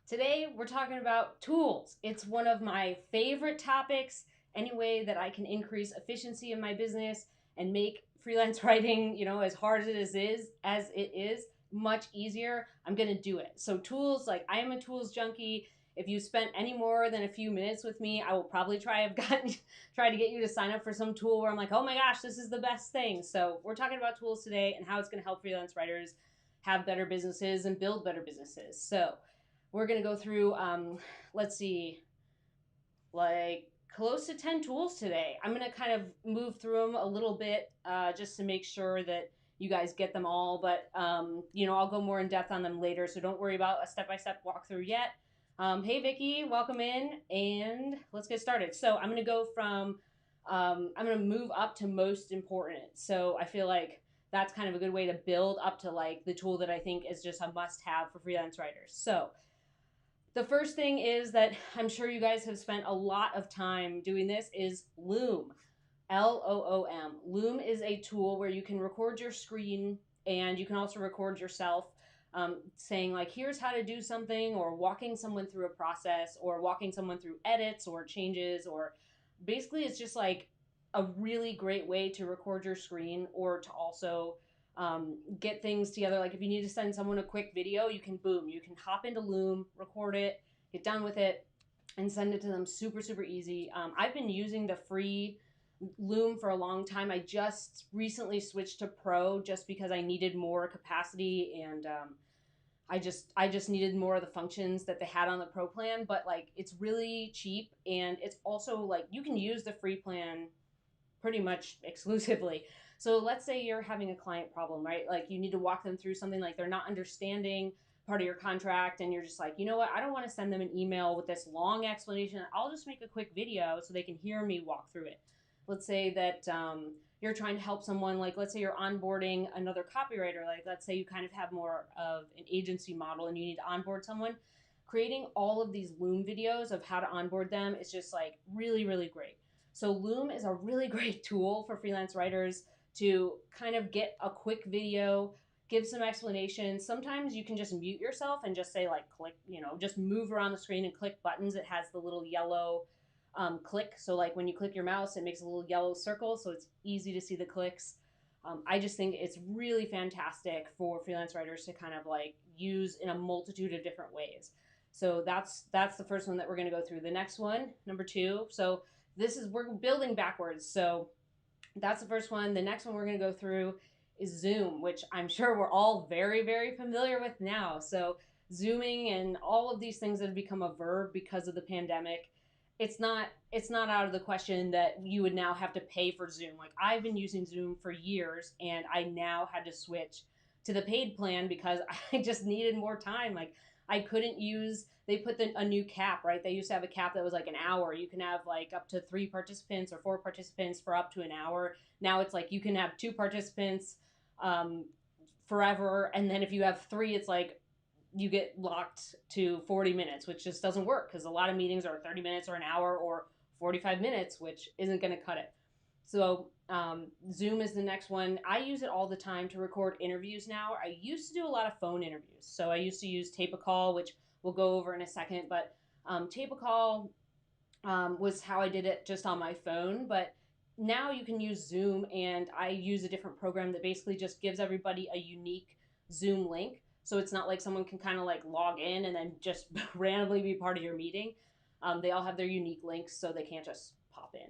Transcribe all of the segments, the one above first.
Today, we're talking about tools. It's one of my favorite topics. Any way that I can increase efficiency in my business and make freelance writing, as hard as it is, much easier, I'm going to do it. So tools, like I am a tools junkie. If you spent any more than a few minutes with me, I will probably try to get you to sign up for some tool where I'm like, "Oh my gosh, this is the best thing." So, we're talking about tools today and how it's going to help freelance writers have better businesses and build better businesses. So, we're going to go through, let's see, like close to 10 tools today. I'm going to kind of move through them a little bit just to make sure that you guys get them all. But, I'll go more in depth on them later. So don't worry about a step-by-step walkthrough yet. Hey, Vicky, welcome in. And let's get started. So I'm going to go from, I'm going to move up to most important. So I feel like that's kind of a good way to build up to like the tool that I think is just a must have for freelance writers. So the first thing is that I'm sure you guys have spent a lot of time doing this is Loom. Loom. Loom is a tool where you can record your screen and you can also record yourself saying like, here's how to do something, or walking someone through a process, or walking someone through edits or changes, or basically it's just like a really great way to record your screen or to also get things together. Like if you need to send someone a quick video, you can hop into Loom, record it, get done with it, and send it to them super, super easy. I've been using the free Loom for a long time. I just recently switched to Pro just because I needed more capacity and I just needed more of the functions that they had on the Pro plan. But like it's really cheap and it's also like you can use the free plan pretty much exclusively. So let's say you're having a client problem, right? Like you need to walk them through something, like they're not understanding part of your contract and you're just like, you know what, I don't want to send them an email with this long explanation. I'll just make a quick video so they can hear me walk through it. Let's say that you're trying to help someone, like let's say you're onboarding another copywriter, like let's say you kind of have more of an agency model and you need to onboard someone. Creating all of these Loom videos of how to onboard them is just like really, really great. So Loom is a really great tool for freelance writers to kind of get a quick video, give some explanation. Sometimes you can just mute yourself and just say like click, just move around the screen and click buttons. It has the little yellow click. So like when you click your mouse, it makes a little yellow circle. So it's easy to see the clicks. I just think it's really fantastic for freelance writers to kind of like use in a multitude of different ways. So that's the first one that we're going to go through. The next one, number 2. So we're building backwards. So that's the first one. The next one we're going to go through is Zoom, which I'm sure we're all very, very familiar with now. So Zooming and all of these things that have become a verb because of the pandemic, it's not out of the question that you would now have to pay for Zoom. Like I've been using Zoom for years and I now had to switch to the paid plan because I just needed more time. Like I couldn't use, they put a new cap, right? They used to have a cap that was like an hour. You can have like up to 3 participants or 4 participants for up to an hour. Now it's like you can have 2 participants um, forever. And then if you have 3, it's like you get locked to 40 minutes, which just doesn't work because a lot of meetings are 30 minutes or an hour or 45 minutes, which isn't going to cut it. So Zoom is the next one. I use it all the time to record interviews now. I used to do a lot of phone interviews. So I used to use Tape a Call, which we'll go over in a second. But Tape a Call was how I did it just on my phone. But now you can use Zoom, and I use a different program that basically just gives everybody a unique Zoom link. So it's not like someone can kind of like log in and then just randomly be part of your meeting. They all have their unique links, so they can't just pop in.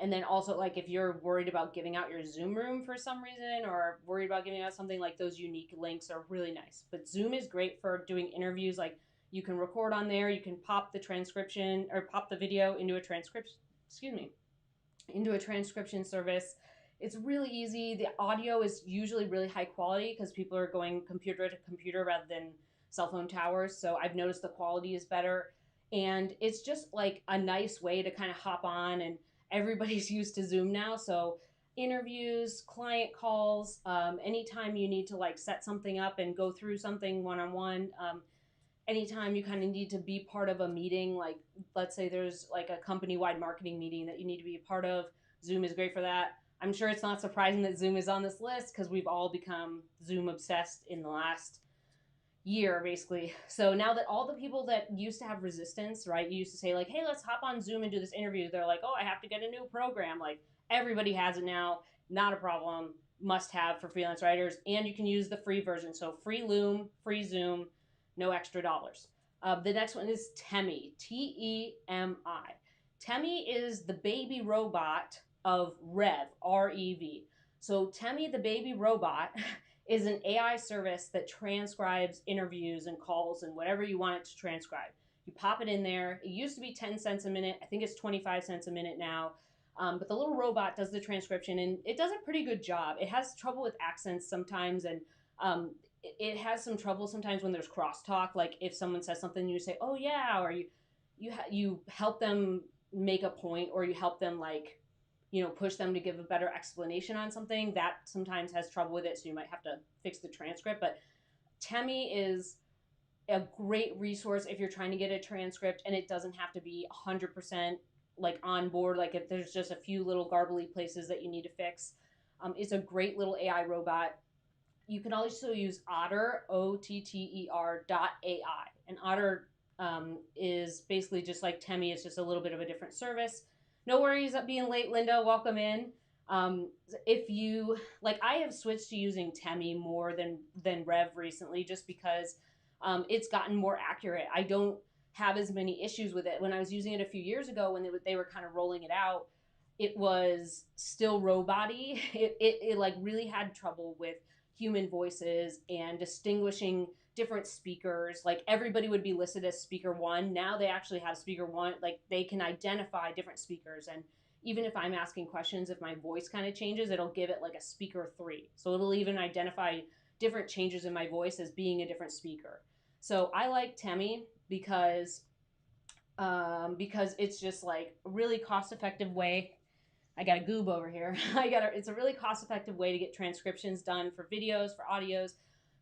And then also, like, if you're worried about giving out your Zoom room for some reason or worried about giving out something, like those unique links are really nice. But Zoom is great for doing interviews. Like, you can record on there, you can pop the transcription or pop the video into a transcription, into a transcription service. It's really easy. The audio is usually really high quality because people are going computer to computer rather than cell phone towers. So I've noticed the quality is better. And it's just like a nice way to kind of hop on, and everybody's used to Zoom now. So interviews, client calls, anytime you need to like set something up and go through something one-on-one, anytime you kind of need to be part of a meeting, like let's say there's like a company-wide marketing meeting that you need to be a part of, Zoom is great for that. I'm sure it's not surprising that Zoom is on this list because we've all become Zoom obsessed in the last year basically. So now that all the people that used to have resistance, right, you used to say like, hey, let's hop on Zoom and do this interview, they're like, oh, I have to get a new program. Like everybody has it now, not a problem, must have for freelance writers. And you can use the free version, so free Loom, free Zoom, no extra dollars. The next one is Temi, Temi. Temi is the baby robot of Rev, Rev. So Temi, the baby robot, is an AI service that transcribes interviews and calls and whatever you want it to transcribe. You pop it in there. It used to be 10 cents a minute. I think it's 25 cents a minute now. But the little robot does the transcription and it does a pretty good job. It has trouble with accents sometimes, and it has some trouble sometimes when there's crosstalk. Like if someone says something, you say, "Oh yeah," or you help them make a point, or you help them like push them to give a better explanation on something that sometimes has trouble with it. So you might have to fix the transcript. But Temi is a great resource if you're trying to get a transcript and it doesn't have to be 100% like on board. Like if there's just a few little garbly places that you need to fix. It's a great little AI robot. You can also use Otter, OTTER.ai. And Otter is basically just like Temi. It's just a little bit of a different service. No worries about being late, Linda. Welcome in. If you like, I have switched to using Temi more than Rev recently, just because it's gotten more accurate. I don't have as many issues with it. When I was using it a few years ago, when they were kind of rolling it out, it was still robot-y. It like really had trouble with human voices and distinguishing different speakers. Like everybody would be listed as speaker one. Now they actually have speaker one. Like they can identify different speakers. And even if I'm asking questions, if my voice kind of changes, it'll give it like a speaker three. So it'll even identify different changes in my voice as being a different speaker. So I like Temi because it's just like a really cost effective way. I got a goob over here. It's a really cost effective way to get transcriptions done for videos, for audios,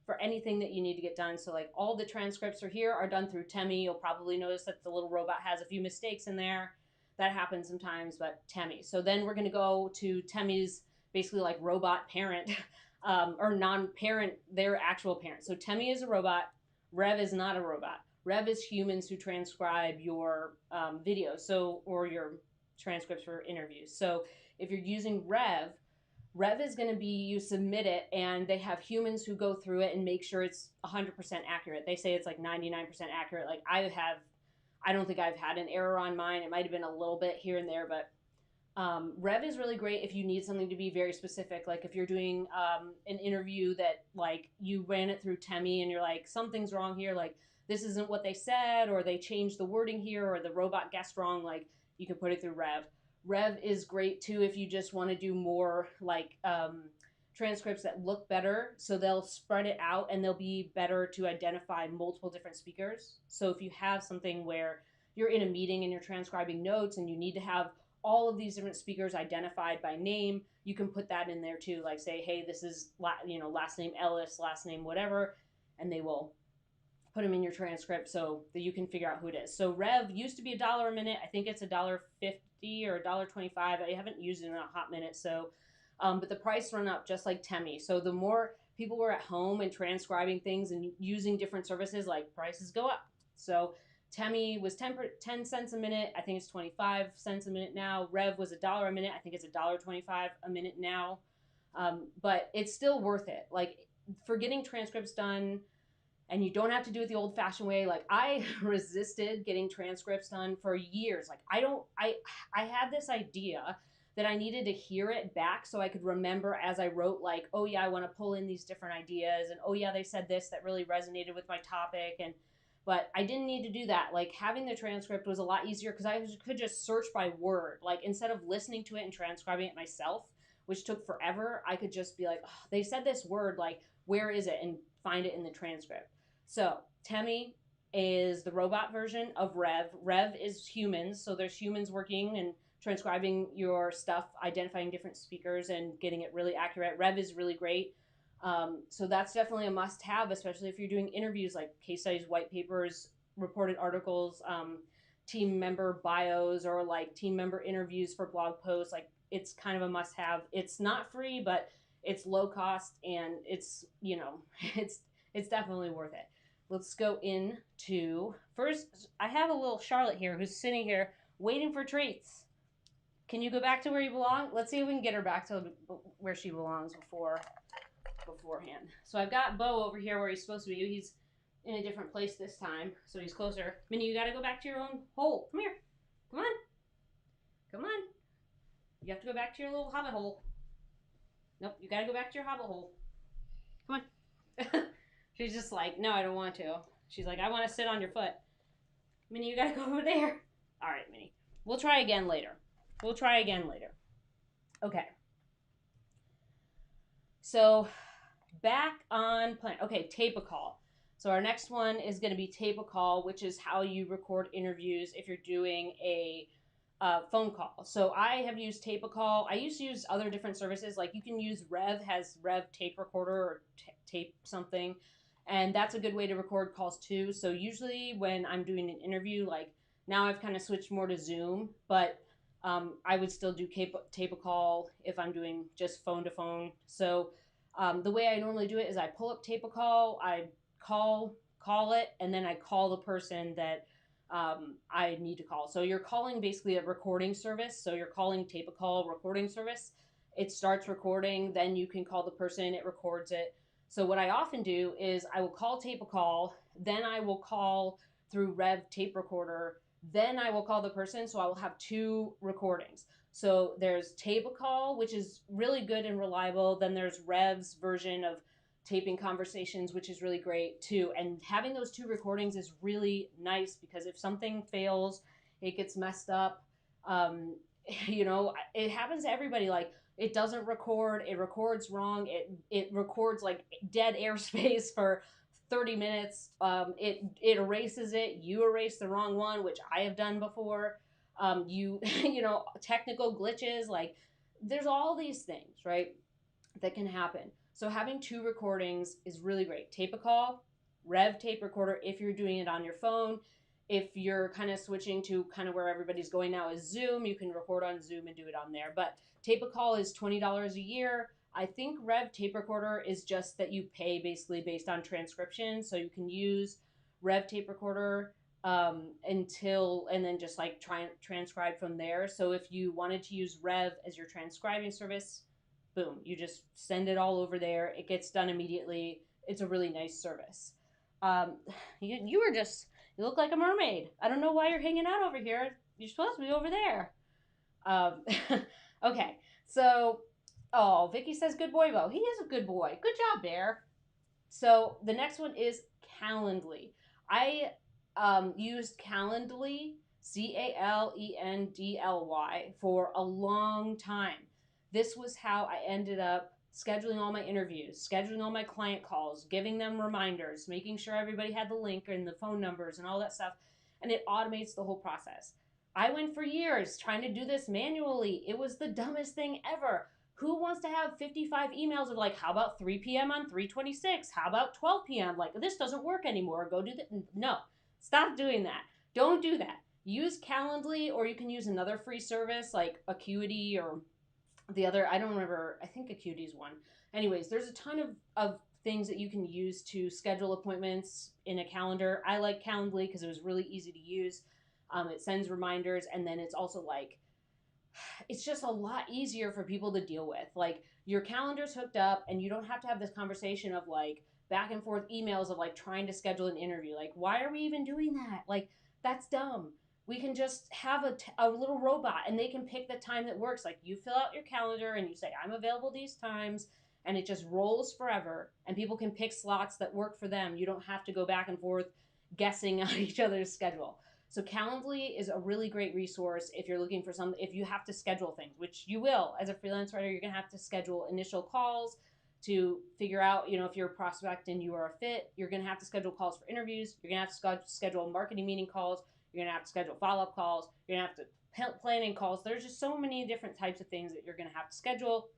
for anything that you need to get done. So like all the transcripts are done through Temi. You'll probably notice that the little robot has a few mistakes in there. That happens sometimes, but Temi. So then we're going to go to Temi's basically like robot parent, or non-parent, their actual parent. So Temi is a robot. Rev is not a robot. Rev is humans who transcribe your videos, or your transcripts for interviews. So if you're using Rev is going to be, you submit it and they have humans who go through it and make sure it's 100% accurate. They say it's like 99% accurate. Like I don't think I've had an error on mine. It might have been a little bit here and there, but Rev is really great if you need something to be very specific. Like if you're doing an interview that like you ran it through Temi and you're like, something's wrong here. Like this isn't what they said, or they changed the wording here, or the robot guessed wrong. Like you can put it through Rev. Rev is great too if you just want to do more like transcripts that look better. So they'll spread it out and they'll be better to identify multiple different speakers. So if you have something where you're in a meeting and you're transcribing notes and you need to have all of these different speakers identified by name, you can put that in there too. Like say, hey, this is last name Ellis, last name whatever, and they will put them in your transcript so that you can figure out who it is. So Rev used to be $1 a minute. I think it's $1.50 or $1.25. I haven't used it in a hot minute. So, but the price run up just like Temi. So the more people were at home and transcribing things and using different services, like prices go up. So Temi was 10 cents a minute. I think it's 25 cents a minute now. Rev was $1 a minute. I think it's $1.25 a minute now. But it's still worth it. Like for getting transcripts done, and you don't have to do it the old fashioned way. Like I resisted getting transcripts done for years. Like I had this idea that I needed to hear it back so I could remember as I wrote, like, oh yeah, I want to pull in these different ideas, and oh yeah, they said this that really resonated with my topic. But I didn't need to do that. Like having the transcript was a lot easier because I could just search by word. Like instead of listening to it and transcribing it myself, which took forever, I could just be like, oh, they said this word, like where is it, and find it in the transcript. So Temi is the robot version of Rev. Rev is humans. So there's humans working and transcribing your stuff, identifying different speakers and getting it really accurate. Rev is really great. So that's definitely a must have, especially if you're doing interviews like case studies, white papers, reported articles, team member bios, or like team member interviews for blog posts. Like it's kind of a must have. It's not free, but it's low cost and it's, it's definitely worth it. let's go into first. I have a little Charlotte here who's sitting here waiting for treats. Can you go back to where you belong? Let's see if we can get her back to where she belongs beforehand. So I've got Bo over here where he's supposed to be. He's in a different place this time, so he's closer. Minnie, you gotta go back to your own hole. Come here. Come on. Come on. You have to go back to your little hobbit hole. Nope, you gotta go back to your hobbit hole. Come on. She's just like, no, I don't want to. She's like, I want to sit on your foot. Minnie, you gotta go over there. All right, Minnie. We'll try again later. Okay. So back on plan. Okay, tape a call. So our next one is going to be tape a call, which is how you record interviews if you're doing a phone call. So I have used tape a call. I used to use other different services. Like you can use has Rev tape recorder or tape something. And that's a good way to record calls too. So usually when I'm doing an interview, like now I've kind of switched more to Zoom, but I would still do tape a call if I'm doing just phone to phone. So the way I normally do it is I pull up tape a call, I call it, and then I call the person that I need to call. So you're calling basically a recording service. So you're calling tape a call recording service. It starts recording, then you can call the person, it records it. So what I often do is I will call tape a call, then I will call through Rev tape recorder, then I will call the person, so I will have two recordings. So there's tape a call, which is really good and reliable. Then there's Rev's version of taping conversations, which is really great too. And having those two recordings is really nice because if something fails, it gets messed up. It happens to everybody. Like it doesn't record, it records wrong, it records like dead airspace for 30 minutes. It erases it. You erase the wrong one, which I have done before. Technical glitches. Like there's all these things, right, that can happen. So having two recordings is really great. Tape a call, Rev tape recorder if you're doing it on your phone. If you're kind of switching to kind of where everybody's going now is Zoom, you can record on Zoom and do it on there. But tape a call is $20 a year. I think Rev tape recorder is just that you pay basically based on transcription. So you can use Rev tape recorder and then just like try and transcribe from there. So if you wanted to use Rev as your transcribing service, boom, you just send it all over there. It gets done immediately. It's a really nice service. You look like a mermaid. I don't know why you're hanging out over here. You're supposed to be over there. Okay, so, Vicky says, good boy, Bo. He is a good boy. Good job, Bear. So the next one is Calendly. I used Calendly, Calendly, for a long time. This was how I ended up scheduling all my interviews, scheduling all my client calls, giving them reminders, making sure everybody had the link and the phone numbers and all that stuff. And it automates the whole process. I went for years trying to do this manually. It was the dumbest thing ever. Who wants to have 55 emails of like, how about 3 p.m. on 3/26? How about 12 p.m.? Like, this doesn't work anymore. Go do that. No, stop doing that. Don't do that. Use Calendly, or you can use another free service like Acuity or the other, I don't remember, I think Acuity is one. Anyways, there's a ton of things that you can use to schedule appointments in a calendar. I like Calendly because it was really easy to use. It sends reminders, and then it's also like, it's just a lot easier for people to deal with. Like your calendar's hooked up and you don't have to have this conversation of like back and forth emails of like trying to schedule an interview. Like, why are we even doing that? Like, that's dumb. We can just have a little robot and they can pick the time that works. Like you fill out your calendar and you say, I'm available these times, and it just rolls forever and people can pick slots that work for them. You don't have to go back and forth guessing on each other's schedule. So Calendly is a really great resource if you're looking for if you have to schedule things, which you will. As a freelance writer, you're going to have to schedule initial calls to figure out, if you're a prospect and you are a fit. You're going to have to schedule calls for interviews. You're going to have to schedule marketing meeting calls. You're going to have to schedule follow-up calls. You're going to have to planning calls. There's just so many different types of things that you're going to have to schedule.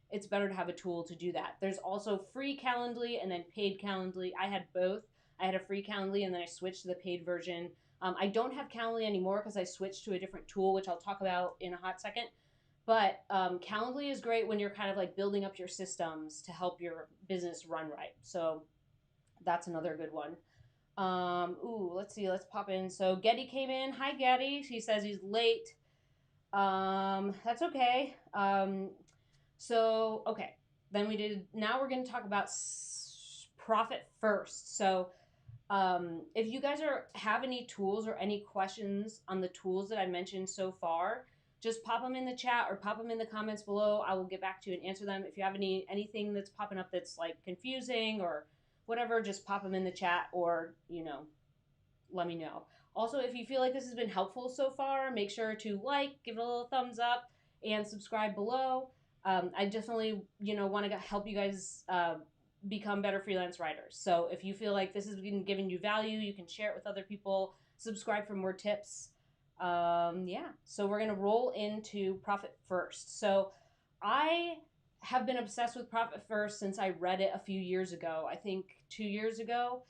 It's better to have a tool to do that. There's also free Calendly and then paid Calendly. I had both. I had a free Calendly and then I switched to the paid version. I don't have Calendly anymore because I switched to a different tool, which I'll talk about in a hot second. But Calendly is great when you're kind of like building up your systems to help your business run right. So that's another good one. Let's see. Let's pop in. So Getty came in. Hi, Getty. He says he's late. That's okay. Okay. Then we did. Now we're going to talk about profit first. So, if you guys have any tools or any questions on the tools that I mentioned so far, just pop them in the chat or pop them in the comments below. I will get back to you and answer them. If you have anything that's popping up that's like confusing or whatever, just pop them in the chat or, let me know. Also, if you feel like this has been helpful so far, make sure to give it a little thumbs up, and subscribe below. I definitely, want to help you guys become better freelance writers. So if you feel like this has been giving you value, you can share it with other people. Subscribe for more tips. Yeah. So we're going to roll into Profit First. So I have been obsessed with Profit First since I read it a few years ago. I think 2 years ago.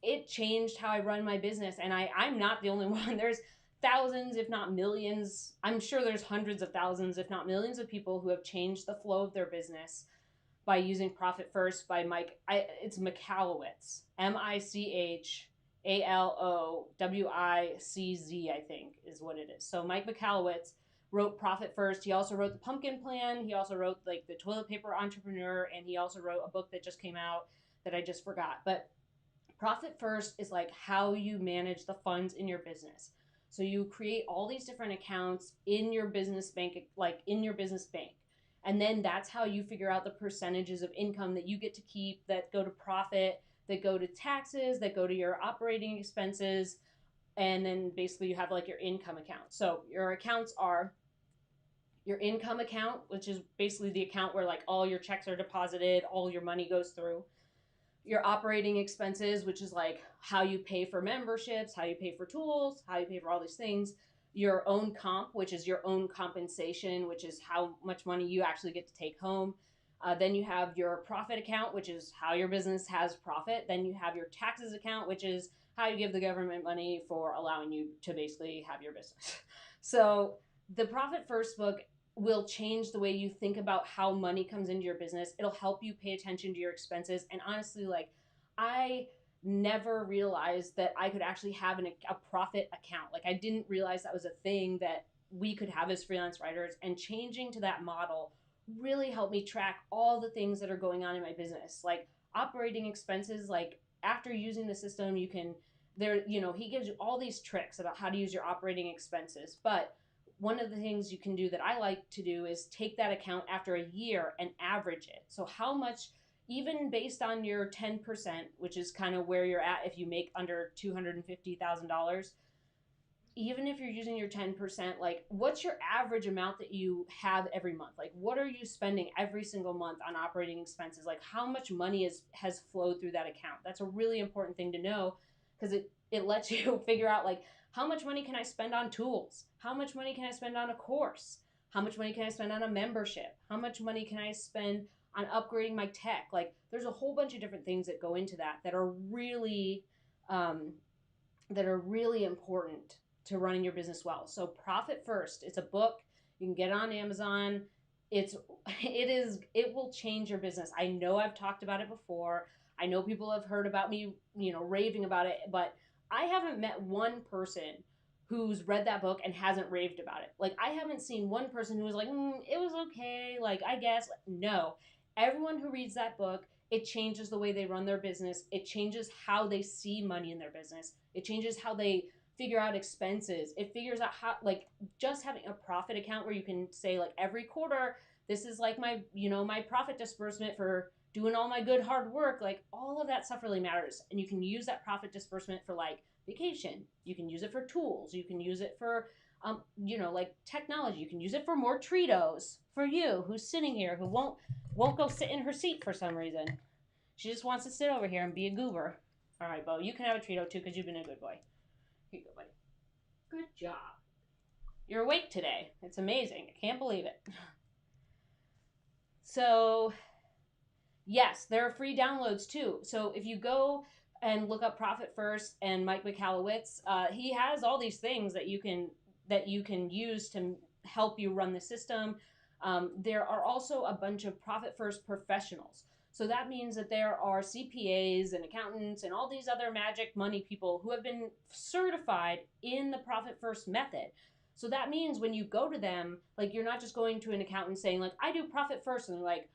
It changed how I run my business. And I'm not the only one. There's thousands, if not millions. I'm sure there's hundreds of thousands, if not millions of people who have changed the flow of their business by using Profit First by Mike. It's Michalowicz. Michalowicz, I think is what it is. So Mike Michalowicz wrote Profit First. He also wrote The Pumpkin Plan. He also wrote The Toilet Paper Entrepreneur. And he also wrote a book that just came out that I just forgot. But Profit First is how you manage the funds in your business. So you create all these different accounts in your business bank, And then that's how you figure out the percentages of income that you get to keep, that go to profit, that go to taxes, that go to your operating expenses. And then basically you have your income account. So your accounts are your income account, which is basically the account where all your checks are deposited, all your money goes through. Your operating expenses, which is how you pay for memberships, how you pay for tools, how you pay for all these things. Your own comp, which is your own compensation, which is how much money you actually get to take home. Then you have your profit account, which is how your business has profit. Then you have your taxes account, which is how you give the government money for allowing you to basically have your business. So the Profit First book will change the way you think about how money comes into your business. It'll help you pay attention to your expenses. And honestly, I never realized that I could actually have a profit account. I didn't realize that was a thing that we could have as freelance writers, and changing to that model really helped me track all the things that are going on in my business. Operating expenses, after using the system, he gives you all these tricks about how to use your operating expenses. But one of the things you can do that I like to do is take that account after a year and average it. So how much, even based on your 10%, which is kind of where you're at if you make under $250,000, even if you're using your 10%, what's your average amount that you have every month? What are you spending every single month on operating expenses? How much money has flowed through that account? That's a really important thing to know, because it lets you figure out how much money can I spend on tools? How much money can I spend on a course? How much money can I spend on a membership? How much money can I spend on upgrading my tech? There's a whole bunch of different things that go into that are really important to running your business well. So Profit First, it's a book. You can get it on Amazon. It will change your business. I know I've talked about it before. I know people have heard about me, raving about it, but I haven't met one person who's read that book and hasn't raved about it. I haven't seen one person who was it was okay, I guess. No. Everyone who reads that book, it changes the way they run their business. It changes how they see money in their business. It changes how they figure out expenses. It figures out how, just having a profit account where you can say, every quarter, this is my profit disbursement for doing all my good hard work. All of that stuff really matters. And you can use that profit disbursement for vacation. You can use it for tools. You can use it for technology. You can use it for more Treatos for you, who's sitting here, who won't go sit in her seat for some reason. She just wants to sit over here and be a goober. All right, Bo, you can have a Treato too, because you've been a good boy. Here you go, buddy. Good job. You're awake today. It's amazing. I can't believe it. So, yes, there are free downloads too. So if you go and look up Profit First and Mike Michalowicz, he has all these things that you can use to help you run the system. There are also a bunch of Profit First professionals. So that means that there are CPAs and accountants and all these other magic money people who have been certified in the profit first method. So that means when you go to them, like, you're not just going to an accountant saying like, I do profit first, and they're like,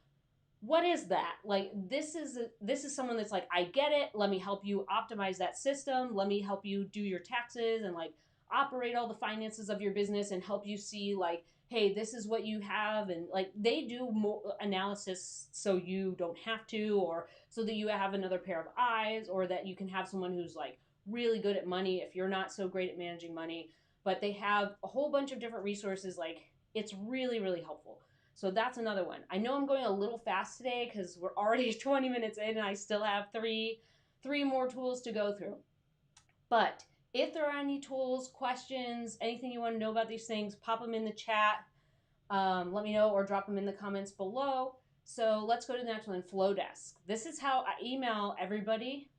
what is that? Like, this is someone that's like, I get it. Let me help you optimize that system. Let me help you do your taxes and like operate all the finances of your business and help you see like, hey, this is what you have. And like, they do more analysis so you don't have to, or so that you have another pair of eyes, or that you can have someone who's like really good at money if you're not so great at managing money. But they have a whole bunch of different resources. Like, it's really, really helpful. So that's another one. I know I'm going a little fast today because we're already 20 minutes in and I still have three more tools to go through. But if there are any tools, questions, anything you want to know about these things, pop them in the chat. Let me know, or drop them in the comments below. So let's go to the next one, Flowdesk. This is how I email everybody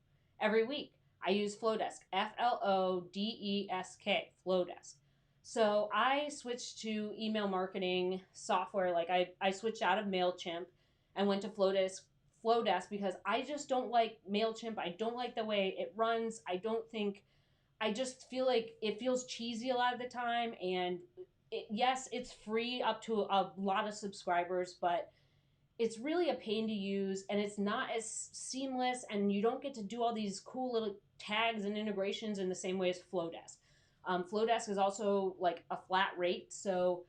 every week. I use Flowdesk, Flowdesk, Flowdesk. So I switched to email marketing software. Like, I switched out of MailChimp and went to Flowdesk because I just don't like MailChimp. I don't like the way it runs. I just feel like it feels cheesy a lot of the time. And yes, it's free up to a lot of subscribers, but it's really a pain to use, and it's not as seamless, and you don't get to do all these cool little tags and integrations in the same way as Flowdesk. Flowdesk is also like a flat rate. So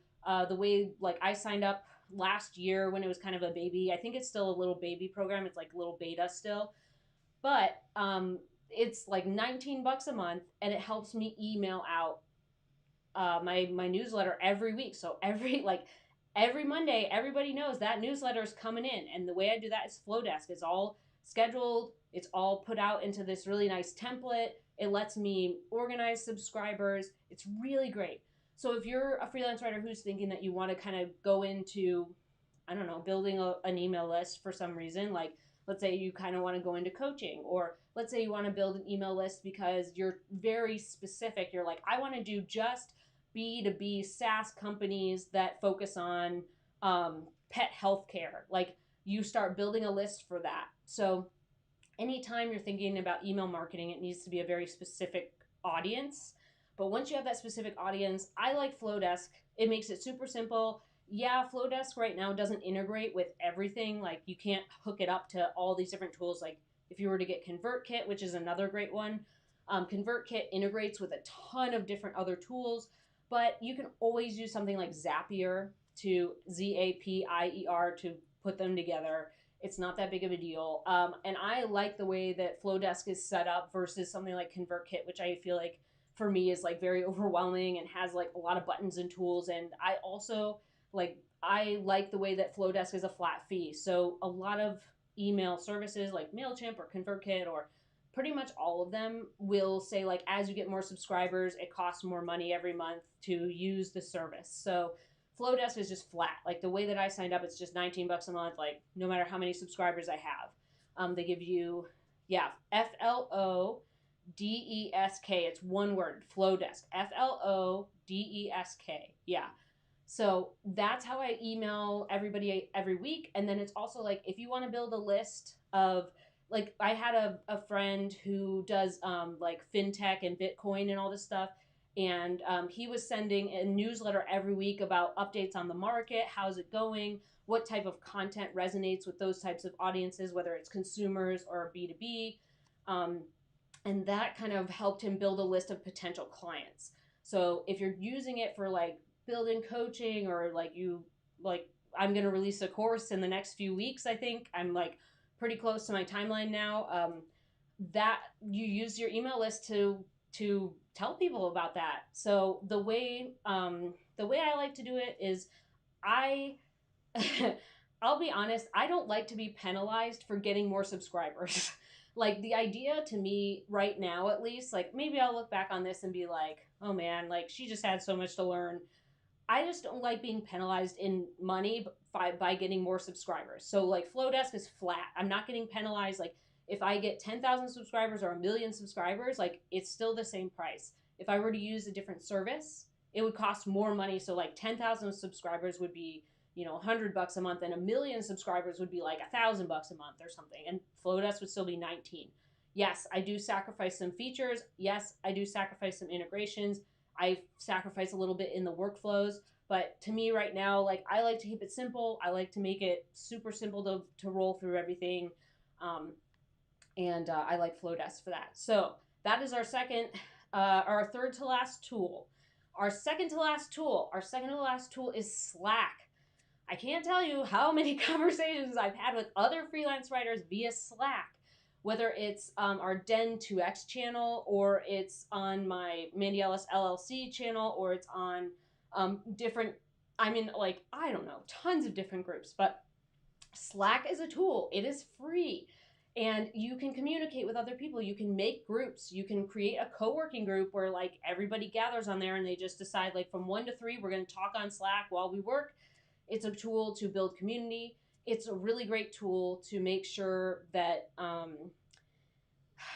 the way, like, I signed up last year when it was kind of a baby. I think it's still a little baby program. It's like little beta still. But it's like $19 a month, and it helps me email out my newsletter every week. So every Monday, everybody knows that newsletter is coming in. And the way I do that is Flowdesk. It's all scheduled. It's all put out into this really nice template. It lets me organize subscribers. It's really great. So if you're a freelance writer who's thinking that you want to kind of go into, I don't know, building an email list for some reason, like let's say you kind of want to go into coaching, or let's say you want to build an email list because you're very specific. You're like, I want to do just B2B SaaS companies that focus on pet healthcare. Like, you start building a list for that. So anytime you're thinking about email marketing, it needs to be a very specific audience. But once you have that specific audience, I like Flowdesk. It makes it super simple. Yeah, Flowdesk right now doesn't integrate with everything. Like, you can't hook it up to all these different tools. Like, if you were to get ConvertKit, which is another great one, ConvertKit integrates with a ton of different other tools. But you can always use something like Zapier, to Zapier, to put them together. It's not that big of a deal. And I like the way that Flowdesk is set up versus something like ConvertKit, which I feel like for me is like very overwhelming and has like a lot of buttons and tools. And I also I like the way that Flowdesk is a flat fee. So a lot of email services like MailChimp or ConvertKit, or pretty much all of them, will say like, as you get more subscribers, it costs more money every month to use the service. So Flowdesk is just flat. Like, the way that I signed up, it's just $19 a month, like no matter how many subscribers I have. They give you, yeah, Flowdesk. It's one word, Flowdesk. Flowdesk. Yeah. So that's how I email everybody every week. And then it's also like, if you want to build a list of, like, I had a friend who does like fintech and Bitcoin and all this stuff. And he was sending a newsletter every week about updates on the market. How's it going? What type of content resonates with those types of audiences, whether it's consumers or B2B. And that kind of helped him build a list of potential clients. So if you're using it for like building coaching, or I'm going to release a course in the next few weeks, I think I'm like pretty close to my timeline now, that you use your email list to tell people about that. So the way I like to do it is I'll be honest, I don't like to be penalized for getting more subscribers. Like, the idea to me right now, at least, like, maybe I'll look back on this and be like, oh man, like, she just had so much to learn. I just don't like being penalized in money by getting more subscribers. So like, Flowdesk is flat. I'm not getting penalized. Like, if I get 10,000 subscribers or 1,000,000 subscribers, like, it's still the same price. If I were to use a different service, it would cost more money. So like 10,000 subscribers would be $100 a month, and 1 million subscribers would be like $1,000 a month or something, and Flowdesk would still be 19. Yes, I do sacrifice some features. Yes, I do sacrifice some integrations. I sacrifice a little bit in the workflows. But to me right now, like, I like to keep it simple. I like to make it super simple to roll through everything. And I like Flowdesk for that. So that is our third to last tool. Our second to last tool is Slack. I can't tell you how many conversations I've had with other freelance writers via Slack, whether it's our Den 2X channel, or it's on my Mandy Ellis LLC channel, or it's on different, I don't know, tons of different groups. But Slack is a tool. It is free. And you can communicate with other people. You can make groups. You can create a co-working group where like everybody gathers on there and they just decide like from 1 to 3, we're going to talk on Slack while we work. It's a tool to build community. It's a really great tool to make sure that,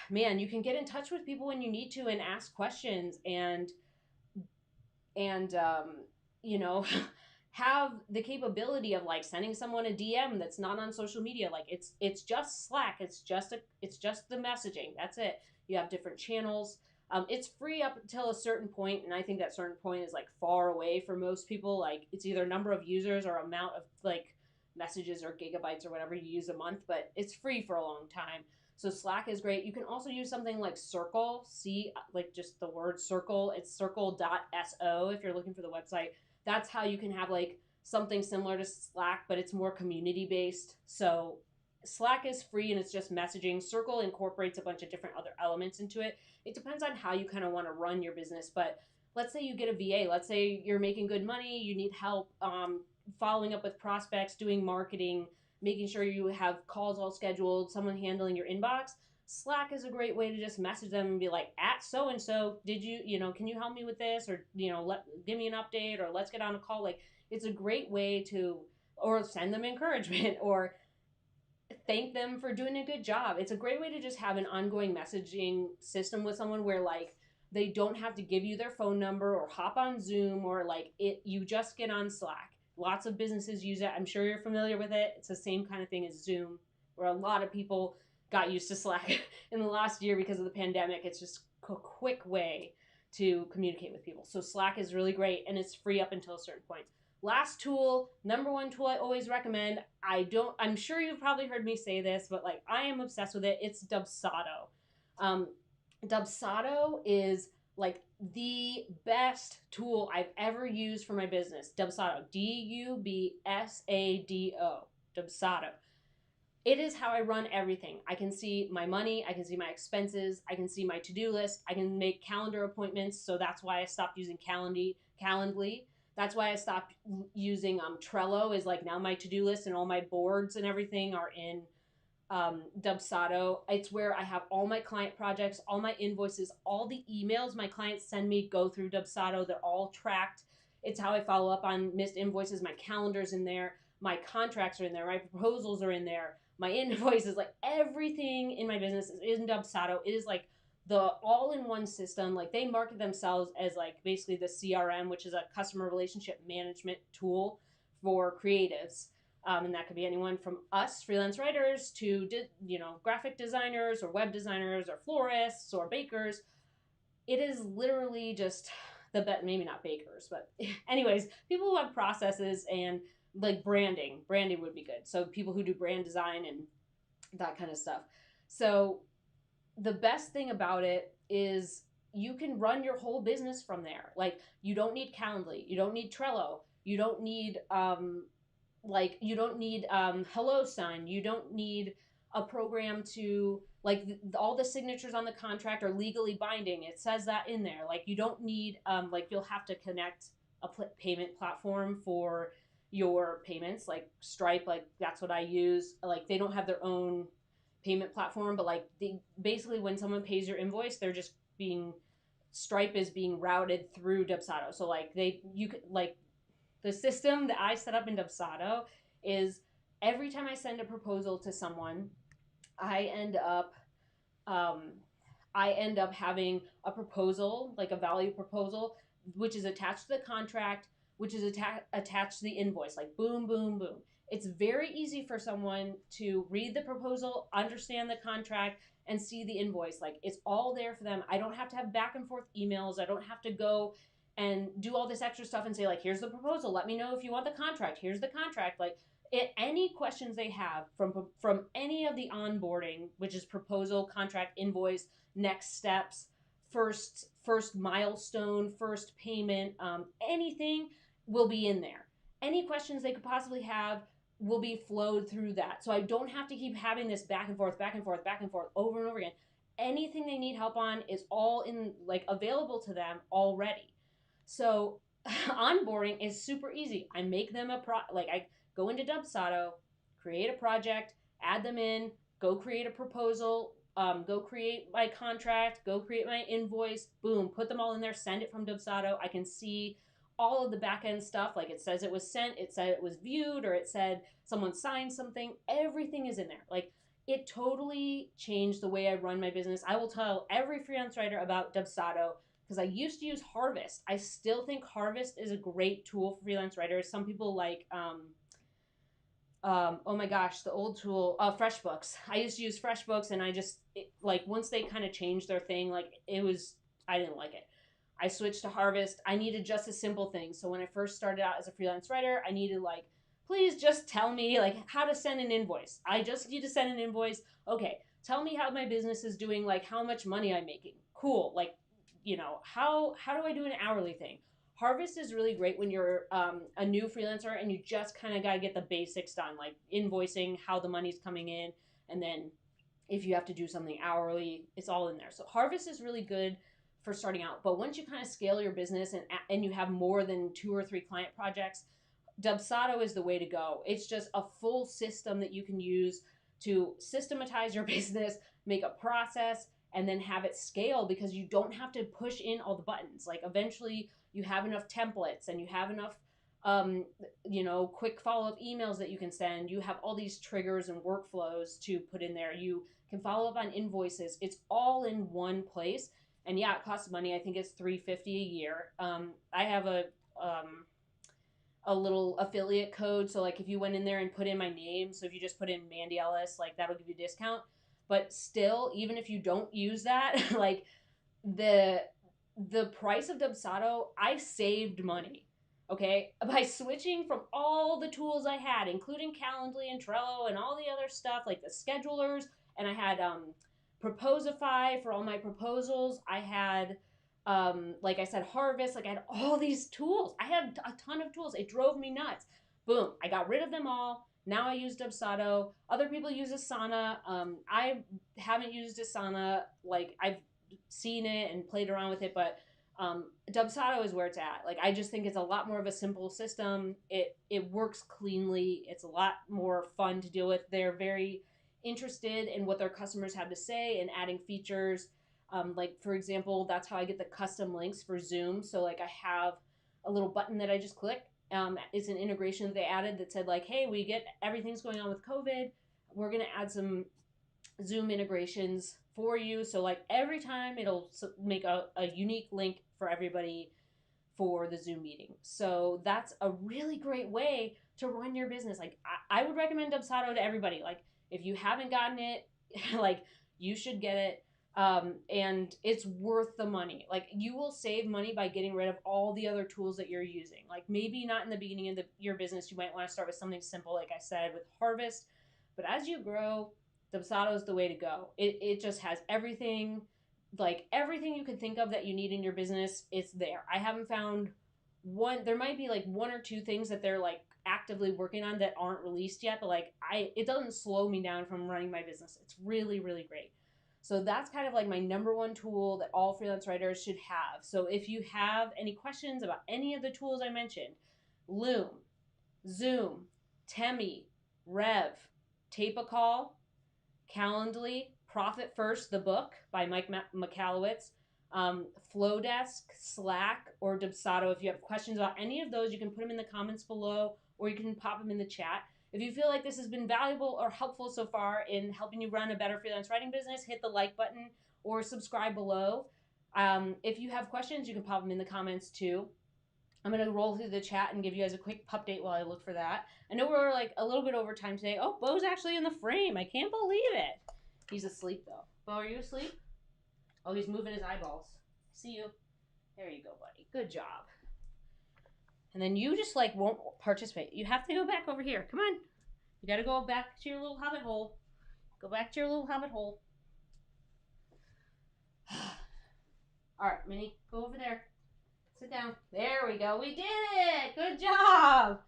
man, you can get in touch with people when you need to and ask questions and have the capability of like sending someone a DM that's not on social media. Like it's just Slack. It's just the messaging. That's it. You have different channels. It's free up until a certain point, and I think that certain point is like far away for most people. Like it's either number of users or amount of like messages or gigabytes or whatever you use a month, but it's free for a long time. So Slack is great. You can also use something like Circle. Like just the word Circle. It's circle.so if you're looking for the website. That's how you can have like something similar to Slack, but it's more community based. So Slack is free and it's just messaging. Circle incorporates a bunch of different other elements into it. It depends on how you kind of want to run your business. But let's say you get a VA. Let's say you're making good money. You need help following up with prospects, doing marketing, making sure you have calls all scheduled, someone handling your inbox. Slack is a great way to just message them and be like, at so-and-so, can you help me with this? Or, give me an update, or let's get on a call. Like, it's a great way or send them encouragement or thank them for doing a good job. It's a great way to just have an ongoing messaging system with someone where like, they don't have to give you their phone number or hop on Zoom or like you just get on Slack. Lots of businesses use it. I'm sure you're familiar with it. It's the same kind of thing as Zoom, where a lot of people got used to Slack in the last year because of the pandemic. It's just a quick way to communicate with people. So Slack is really great, and it's free up until a certain point. Last tool, number one tool I always recommend. I'm sure you've probably heard me say this, but like I am obsessed with it. It's Dubsado. Dubsado is like the best tool I've ever used for my business. Dubsado, Dubsado, Dubsado. It is how I run everything. I can see my money, I can see my expenses, I can see my to-do list, I can make calendar appointments, so that's why I stopped using Calendly. That's why I stopped using Trello, is like now my to-do list and all my boards and everything are in Dubsado. It's where I have all my client projects, all my invoices, all the emails my clients send me go through Dubsado. They're all tracked. It's how I follow up on missed invoices. My calendar's in there. My contracts are in there. My proposals are in there. My invoices, like everything in my business is in Dubsado. It is like the all-in-one system. Like they market themselves as like basically the CRM, which is a customer relationship management tool for creatives. And that could be anyone from us, freelance writers, to graphic designers or web designers or florists or bakers. It is literally just the best, maybe not bakers, but anyways, people who have processes and like branding would be good. So people who do brand design and that kind of stuff. So the best thing about it is you can run your whole business from there. Like you don't need Calendly, you don't need Trello, you don't need HelloSign, you don't need a program to all the signatures on the contract are legally binding. It says that in there. Like you don't need you'll have to connect a payment platform for your payments, like Stripe. Like that's what I use. Like they don't have their own payment platform, but like basically when someone pays your invoice, Stripe is being routed through Dubsado. So the system that I set up in Dubsado is every time I send a proposal to someone, I end up having a proposal, like a value proposal, which is attached to the contract which is attached to the invoice, like boom, boom, boom. It's very easy for someone to read the proposal, understand the contract, and see the invoice. Like it's all there for them. I don't have to have back and forth emails. I don't have to go and do all this extra stuff and say, like, here's the proposal. Let me know if you want the contract. Here's the contract. Like any questions they have from any of the onboarding, which is proposal, contract, invoice, next steps, first milestone, first payment, anything will be in there. Any questions they could possibly have will be flowed through that. So I don't have to keep having this back and forth, back and forth, back and forth over and over again. Anything they need help on is all in like available to them already. So onboarding is super easy. I make them I go into Dubsado, create a project, add them in, go create a proposal, go create my contract, go create my invoice, boom, put them all in there, send it from Dubsado. I can see all of the back end stuff, like it says it was sent, it said it was viewed, or it said someone signed something. Everything is in there. Like it totally changed the way I run my business. I will tell every freelance writer about Dubsado because I used to use Harvest. I still think Harvest is a great tool for freelance writers. Some people like oh my gosh, the old tool, FreshBooks. I used to use FreshBooks, and like once they kind of changed their thing, like I didn't like it. I switched to Harvest. I needed just a simple thing. So when I first started out as a freelance writer, I needed like, please just tell me like how to send an invoice. I just need to send an invoice. Okay, tell me how my business is doing, like how much money I'm making. Cool. Like, how do I do an hourly thing? Harvest is really great when you're a new freelancer and you just kind of got to get the basics done, like invoicing, how the money's coming in, and then if you have to do something hourly, it's all in there. So Harvest is really good for starting out. But once you kind of scale your business and you have more than 2 or 3 client projects, Dubsado is the way to go. It's just a full system that you can use to systematize your business, make a process, and then have it scale because you don't have to push in all the buttons. Like eventually you have enough templates and you have enough quick follow-up emails that you can send. You have all these triggers and workflows to put in there. You can follow up on invoices. It's all in one place. And yeah, it costs money. I think it's $350 a year. I have a little affiliate code. So like if you went in there and put in my name, so if you just put in Mandy Ellis, like that'll give you a discount. But still, even if you don't use that, like the price of Dubsado, I saved money. Okay, by switching from all the tools I had, including Calendly and Trello and all the other stuff like the schedulers, and I had Proposify for all my proposals. I had like I said, Harvest. Like I had all these tools. I had a ton of tools. It drove me nuts. Boom, I got rid of them all. Now I use Dubsado. Other people use Asana. I haven't used Asana. Like I've seen it and played around with it, but Dubsado is where it's at. Like I just think it's a lot more of a simple system. It works cleanly. It's a lot more fun to deal with. They're very interested in what their customers have to say and adding features. Like for example, that's how I get the custom links for Zoom. So like I have a little button that I just click. It's an integration that they added that said like, hey, we get everything's going on with COVID. We're gonna add some Zoom integrations for you. So like every time it'll make a unique link for everybody for the Zoom meeting. So that's a really great way to run your business. Like I would recommend Dubsado to everybody. Like if you haven't gotten it, like you should get it. And it's worth the money. Like you will save money by getting rid of all the other tools that you're using. Like maybe not in the beginning of your business, you might want to start with something simple, like I said, with Harvest. But as you grow, Dubsado is the way to go. It just has everything, like everything you can think of that you need in your business, it's there. I haven't found one. There might be like 1 or 2 things that they're like actively working on that aren't released yet, but like it doesn't slow me down from running my business. It's really, really great. So that's kind of like my number 1 tool that all freelance writers should have. So if you have any questions about any of the tools I mentioned, Loom, Zoom, Temi, Rev, Tape a Call, Calendly, Profit First, the book by Mike Michalowicz, Flowdesk, Slack, or Dubsado. If you have questions about any of those, you can put them in the comments below or you can pop them in the chat. If you feel like this has been valuable or helpful so far in helping you run a better freelance writing business, hit the like button or subscribe below. If you have questions, you can pop them in the comments too. I'm going to roll through the chat and give you guys a quick update while I look for that. I know we're like a little bit over time today. Oh, Bo's actually in the frame. I can't believe it. He's asleep though. Bo, are you asleep? Oh, he's moving his eyeballs. See you. There you go, buddy. Good job. And then you just like won't participate. You have to go back over here. Come on. You got to go back to your little hobbit hole. Go back to your little hobbit hole. All right, Minnie, go over there. Sit down. There we go. We did it. Good job.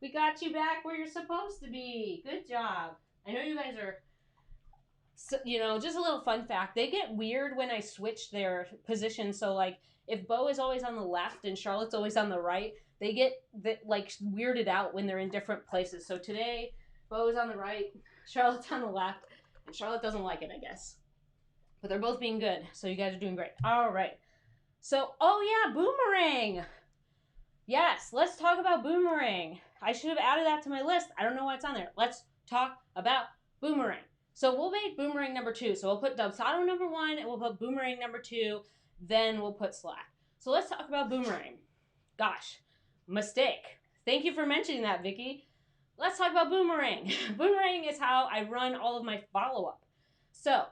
We got you back where you're supposed to be. Good job. I know you guys are, you know, just a little fun fact. They get weird when I switch their position. So, like, if Bo is always on the left and Charlotte's always on the right, they get, like, weirded out when they're in different places. So today, Bo is on the right, Charlotte's on the left, and Charlotte doesn't like it, I guess. But they're both being good. So you guys are doing great. All right. So, oh yeah, boomerang. Yes, let's talk about boomerang. I should have added that to my list. I don't know why it's on there. Let's talk about boomerang. So we'll make boomerang number 2. So we'll put Dubsado number 1 and we'll put boomerang number 2. Then we'll put Slack. So let's talk about boomerang. Gosh, mistake. Thank you for mentioning that, Vicky. Let's talk about boomerang. Boomerang is how I run all of my follow-up. So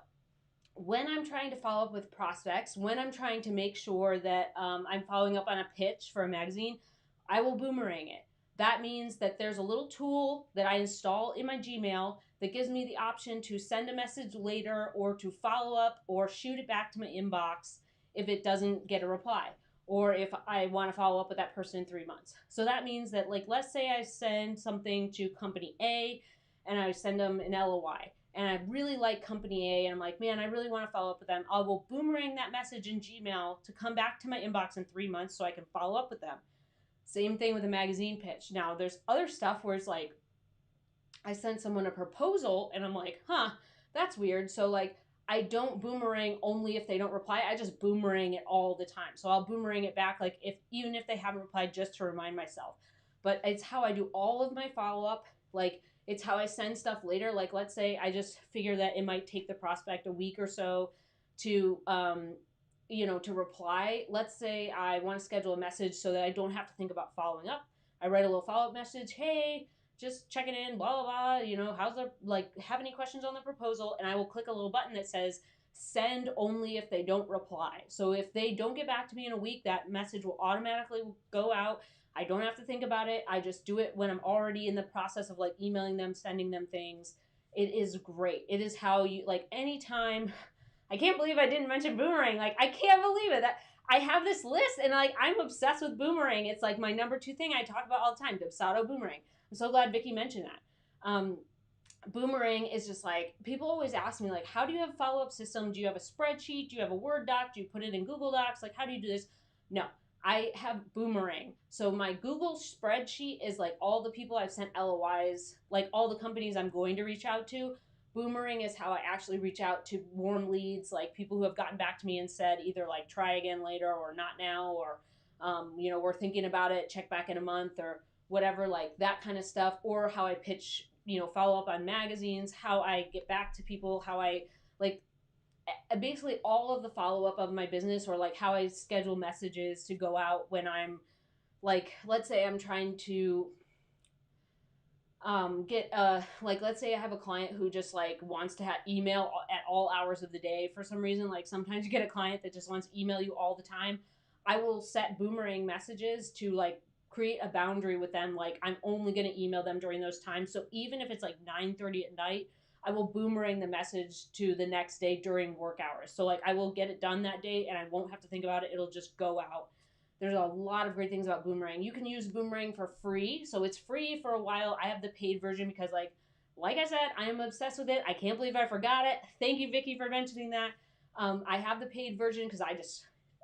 when I'm trying to follow up with prospects, when I'm trying to make sure that I'm following up on a pitch for a magazine, I will boomerang it. That means that there's a little tool that I install in my Gmail that gives me the option to send a message later or to follow up or shoot it back to my inbox if it doesn't get a reply or if I want to follow up with that person in 3 months. So that means that, like, let's say I send something to company A and I send them an LOI. And I really like company A, and I'm like, man, I really want to follow up with them. I will boomerang that message in Gmail to come back to my inbox in 3 months so I can follow up with them. Same thing with a magazine pitch. Now, there's other stuff where it's like, I sent someone a proposal, and I'm like, huh, that's weird. So, like, I don't boomerang only if they don't reply. I just boomerang it all the time. So I'll boomerang it back, like, even if they haven't replied, just to remind myself. But it's how I do all of my follow-up. Like, it's how I send stuff later. Like, let's say I just figure that it might take the prospect a week or so to, to reply. Let's say I want to schedule a message so that I don't have to think about following up. I write a little follow-up message. Hey, just checking in, blah, blah, blah. How's the, have any questions on the proposal? And I will click a little button that says send only if they don't reply. So if they don't get back to me in a week, that message will automatically go out. I don't have to think about it. I just do it when I'm already in the process of, like, emailing them, sending them things. It is great. It is how you, like, anytime. I can't believe I didn't mention boomerang. Like, I can't believe it. That I have this list and, like, I'm obsessed with boomerang. It's like my number 2 thing I talk about all the time. Dubsado boomerang. I'm so glad Vicky mentioned that. Boomerang is just like, people always ask me, like, how do you have a follow-up system? Do you have a spreadsheet? Do you have a Word doc? Do you put it in Google Docs? Like, how do you do this? No. I have boomerang. So my Google spreadsheet is like all the people I've sent LOIs, like all the companies I'm going to reach out to. Boomerang is how I actually reach out to warm leads, like people who have gotten back to me and said either like try again later or not now, or we're thinking about it, check back in a month or whatever, like that kind of stuff. Or how I pitch, follow up on magazines, how I get back to people, how I like basically all of the follow-up of my business, or like how I schedule messages to go out when I'm like, let's say I'm trying to let's say I have a client who just like wants to have email at all hours of the day for some reason. Like sometimes you get a client that just wants to email you all the time. I will set boomerang messages to like create a boundary with them. Like I'm only going to email them during those times. So even if it's like 9:30 at night, I will boomerang the message to the next day during work hours. So like I will get it done that day and I won't have to think about it. It'll just go out. There's a lot of great things about boomerang. You can use boomerang for free. So it's free for a while. I have the paid version because like I said, I am obsessed with it. I can't believe I forgot it. Thank you, Vicky, for mentioning that. I have the paid version because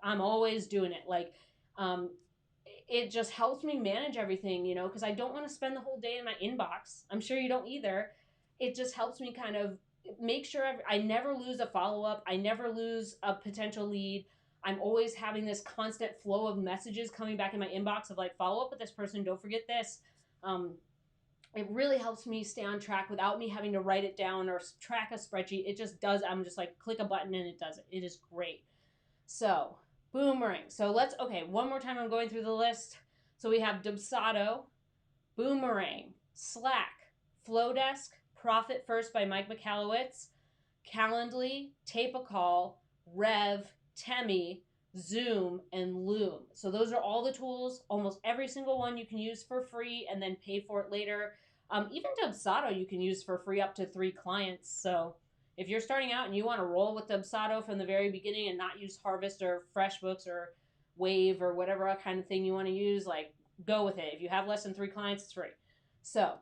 I'm always doing it. Like, it just helps me manage everything, because I don't want to spend the whole day in my inbox. I'm sure you don't either. It just helps me kind of make sure I never lose a follow-up. I never lose a potential lead. I'm always having this constant flow of messages coming back in my inbox of like, follow up with this person. Don't forget this. It really helps me stay on track without me having to write it down or track a spreadsheet. It just does. I'm just like, click a button and it does it. It is great. So boomerang. So one more time I'm going through the list. So we have Dubsado, Boomerang, Slack, Flowdesk, Profit First by Mike Michalowicz, Calendly, Tape a Call, Rev, Temi, Zoom, and Loom. So those are all the tools. Almost every single one you can use for free and then pay for it later. Even Dubsado you can use for free up to 3 clients. So if you're starting out and you want to roll with Dubsado from the very beginning and not use Harvest or FreshBooks or Wave or whatever kind of thing you want to use, like, go with it. If you have less than 3 clients, it's free. So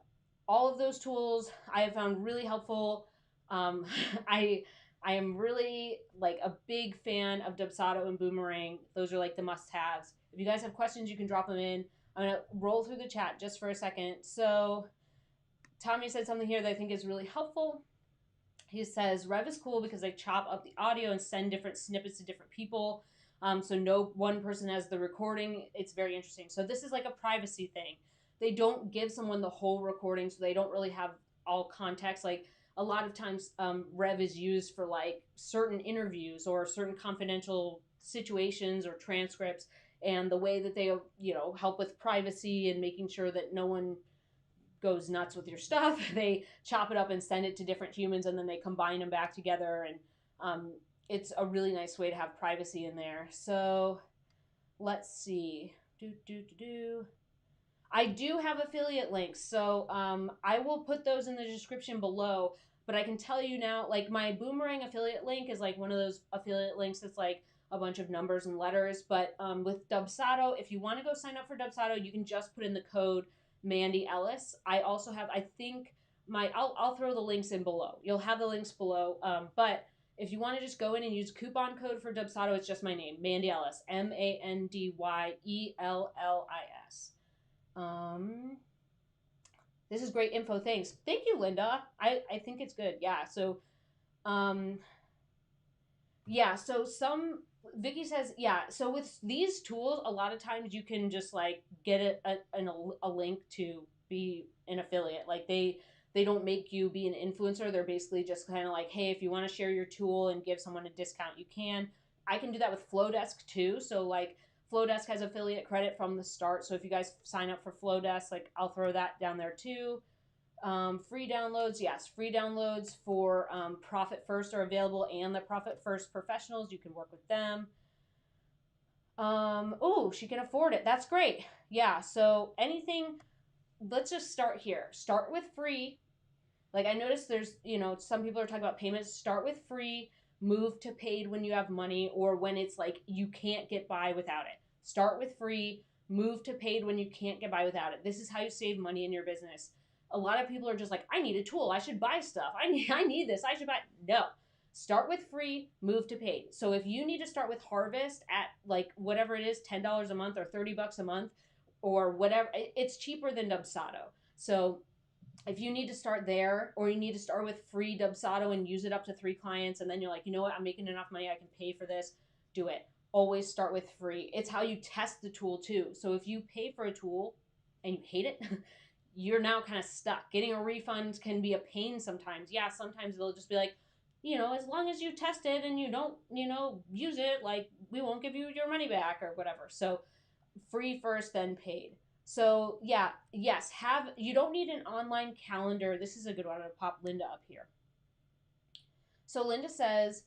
all of those tools I have found really helpful. I am really like a big fan of Dubsado and Boomerang. Those are like the must-haves. If you guys have questions, you can drop them in. I'm going to roll through the chat just for a second. So Tommy said something here that I think is really helpful. He says, Rev is cool because they chop up the audio and send different snippets to different people. So no one person has the recording. It's very interesting. So this is like a privacy thing. They don't give someone the whole recording, so they don't really have all context. Like a lot of times Rev is used for like certain interviews or certain confidential situations or transcripts, and the way that they, help with privacy and making sure that no one goes nuts with your stuff, they chop it up and send it to different humans, and then they combine them back together, and it's a really nice way to have privacy in there. So let's see. I do have affiliate links, so I will put those in the description below. But I can tell you now, like my Boomerang affiliate link is like one of those affiliate links that's like a bunch of numbers and letters. But with Dubsado, if you want to go sign up for Dubsado, you can just put in the code Mandy Ellis. I also have, I think I'll throw the links in below. You'll have the links below. But if you want to just go in and use coupon code for Dubsado, it's just my name, Mandy Ellis, MandyEllis. This is great info. Thanks. Thank you, Linda. I think it's good. Yeah. So, Vicky says, yeah. So with these tools, a lot of times you can just like get a link to be an affiliate. Like they don't make you be an influencer. They're basically just kind of like, hey, if you want to share your tool and give someone a discount, you can. I can do that with Flowdesk too. So like Flowdesk has affiliate credit from the start. So if you guys sign up for Flowdesk, like I'll throw that down there too. Free downloads, yes, free downloads for Profit First are available, and the Profit First professionals, you can work with them. She can afford it. That's great. Yeah, so anything, let's just start here. Start with free. Like I noticed there's, some people are talking about payments. Start with free, move to paid when you have money or when it's like you can't get by without it. Start with free, move to paid when you can't get by without it. This is how you save money in your business. A lot of people are just like, I need a tool. I should buy stuff. I need this. I should buy. No. Start with free, move to paid. So if you need to start with Harvest at like whatever it is, $10 a month or $30 a month or whatever, it's cheaper than Dubsado. So if you need to start there, or you need to start with free Dubsado and use it up to 3 clients, and then you're like, you know what, I'm making enough money, I can pay for this, do it. Always start with free. It's how you test the tool too. So if you pay for a tool and you hate it, you're now kind of stuck. Getting a refund can be a pain sometimes. Yeah, sometimes they'll just be like, as long as you test it and you don't, use it, like we won't give you your money back or whatever. So free first, then paid. So yeah, yes, you don't need an online calendar. This is a good one. I'm gonna pop Linda up here. So Linda says,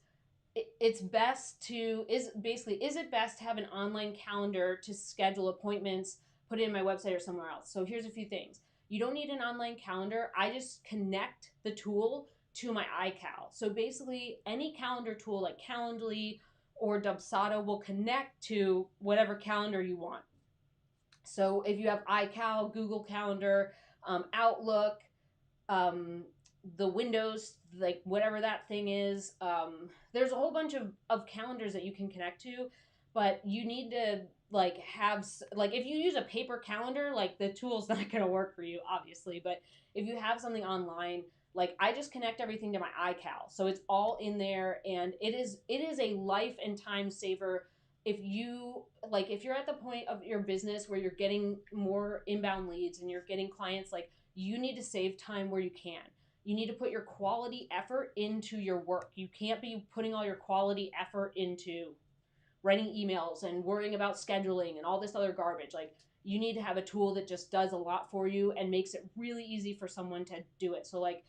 is it best to have an online calendar to schedule appointments, put it in my website or somewhere else? So here's a few things. You don't need an online calendar. I just connect the tool to my iCal. So basically any calendar tool like Calendly or Dubsado will connect to whatever calendar you want. So if you have iCal, Google Calendar, Outlook, the Windows, like whatever that thing is, there's a whole bunch of calendars that you can connect to, but you need to like have, like if you use a paper calendar, like the tool's not going to work for you, obviously, but if you have something online, like I just connect everything to my iCal. So it's all in there, and it is a life and time saver. If you're at the point of your business where you're getting more inbound leads and you're getting clients, like you need to save time where you can. You need to put your quality effort into your work. You can't be putting all your quality effort into writing emails and worrying about scheduling and all this other garbage. Like you need to have a tool that just does a lot for you and makes it really easy for someone to do it. So like,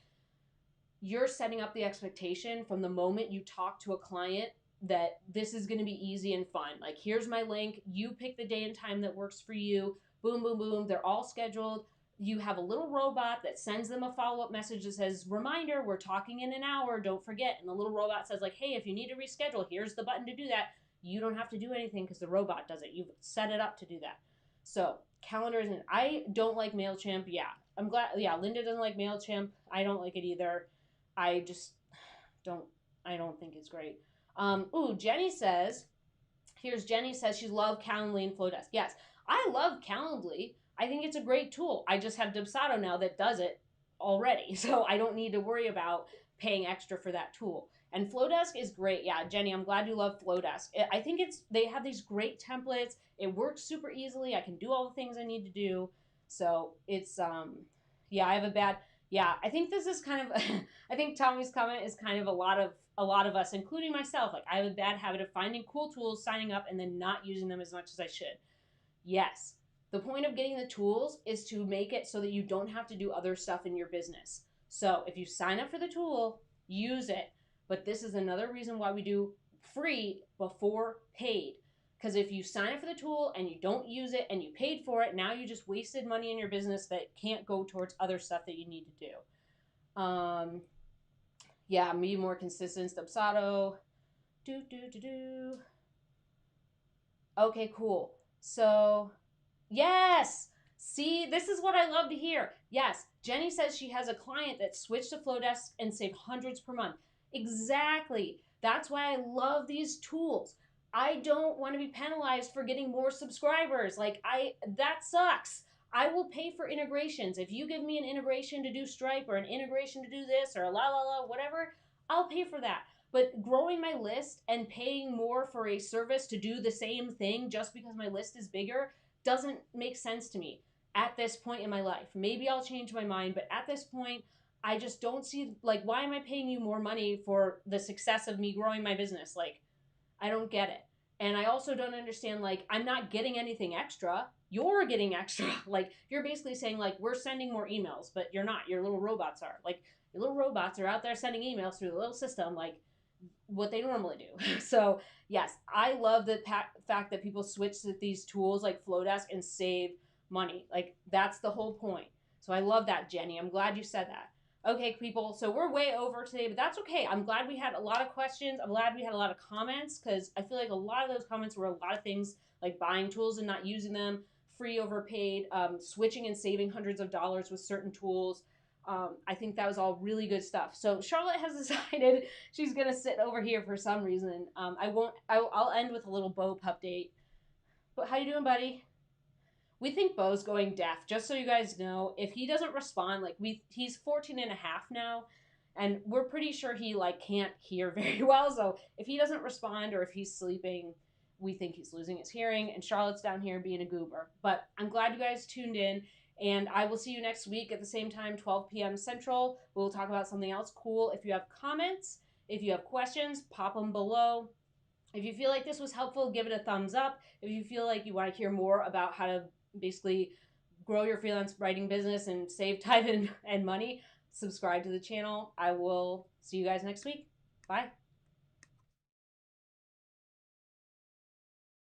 you're setting up the expectation from the moment you talk to a client that this is going to be easy and fun. Like, here's my link. You pick the day and time that works for you. Boom, boom, boom. They're all scheduled. You have a little robot that sends them a follow-up message that says, reminder, we're talking in an hour. Don't forget. And the little robot says like, hey, if you need to reschedule, here's the button to do that. You don't have to do anything because the robot does it. You've set it up to do that. So calendars, and I don't like MailChimp. Yeah, I'm glad. Yeah, Linda doesn't like MailChimp. I don't like it either. I just I don't think it's great. Jenny says, Jenny says she loves Calendly and Flowdesk. Yes, I love Calendly. I think it's a great tool. I just have Dubsado now that does it already. So I don't need to worry about paying extra for that tool. And Flowdesk is great. Yeah, Jenny, I'm glad you love Flowdesk. I think they have these great templates. It works super easily. I can do all the things I need to do. So it's, I have a bad, I think this is kind of, I think Tommy's comment is kind of a lot of us, including myself. Like, I have a bad habit of finding cool tools, signing up, and then not using them as much as I should. Yes. The point of getting the tools is to make it so that you don't have to do other stuff in your business. So if you sign up for the tool, use it. But this is another reason why we do free before paid. Because if you sign up for the tool and you don't use it and you paid for it, now you just wasted money in your business that can't go towards other stuff that you need to do. Be more consistent. Dubsado. Okay, cool. So, yes. See, this is what I love to hear. Yes, Jenny says she has a client that switched to Flowdesk and saved hundreds per month. Exactly. That's why I love these tools. I don't want to be penalized for getting more subscribers. That sucks. I will pay for integrations. If you give me an integration to do Stripe or an integration to do this or whatever, I'll pay for that. But growing my list and paying more for a service to do the same thing just because my list is bigger doesn't make sense to me at this point in my life. Maybe I'll change my mind, but at this point, I just don't see, why am I paying you more money for the success of me growing my business? I don't get it. And I also don't understand, I'm not getting anything extra. You're getting extra. You're basically saying, we're sending more emails, but you're not. Your little robots are. Your little robots are out there sending emails through the little system, what they normally do. So, yes, I love the fact that people switch to these tools like Flowdesk and save money. That's the whole point. So I love that, Jenny. I'm glad you said that. Okay, people, so we're way over today, but that's okay. I'm glad we had a lot of questions. I'm glad we had a lot of comments because I feel like a lot of those comments were a lot of things like buying tools and not using them, free over paid, switching and saving hundreds of dollars with certain tools. I think that was all really good stuff. So Charlotte has decided she's going to sit over here for some reason. I'll end with a little Bo update. But how you doing, buddy? We think Bo's going deaf, just so you guys know. If he doesn't respond, he's 14 and a half now, and we're pretty sure he can't hear very well. So if he doesn't respond or if he's sleeping, we think he's losing his hearing, and Charlotte's down here being a goober. But I'm glad you guys tuned in, and I will see you next week at the same time, 12 p.m. Central. We'll talk about something else cool. If you have comments, if you have questions, pop them below. If you feel like this was helpful, give it a thumbs up. If you feel like you want to hear more about how to basically grow your freelance writing business and save time and money, subscribe to the channel. I will see you guys next week. Bye.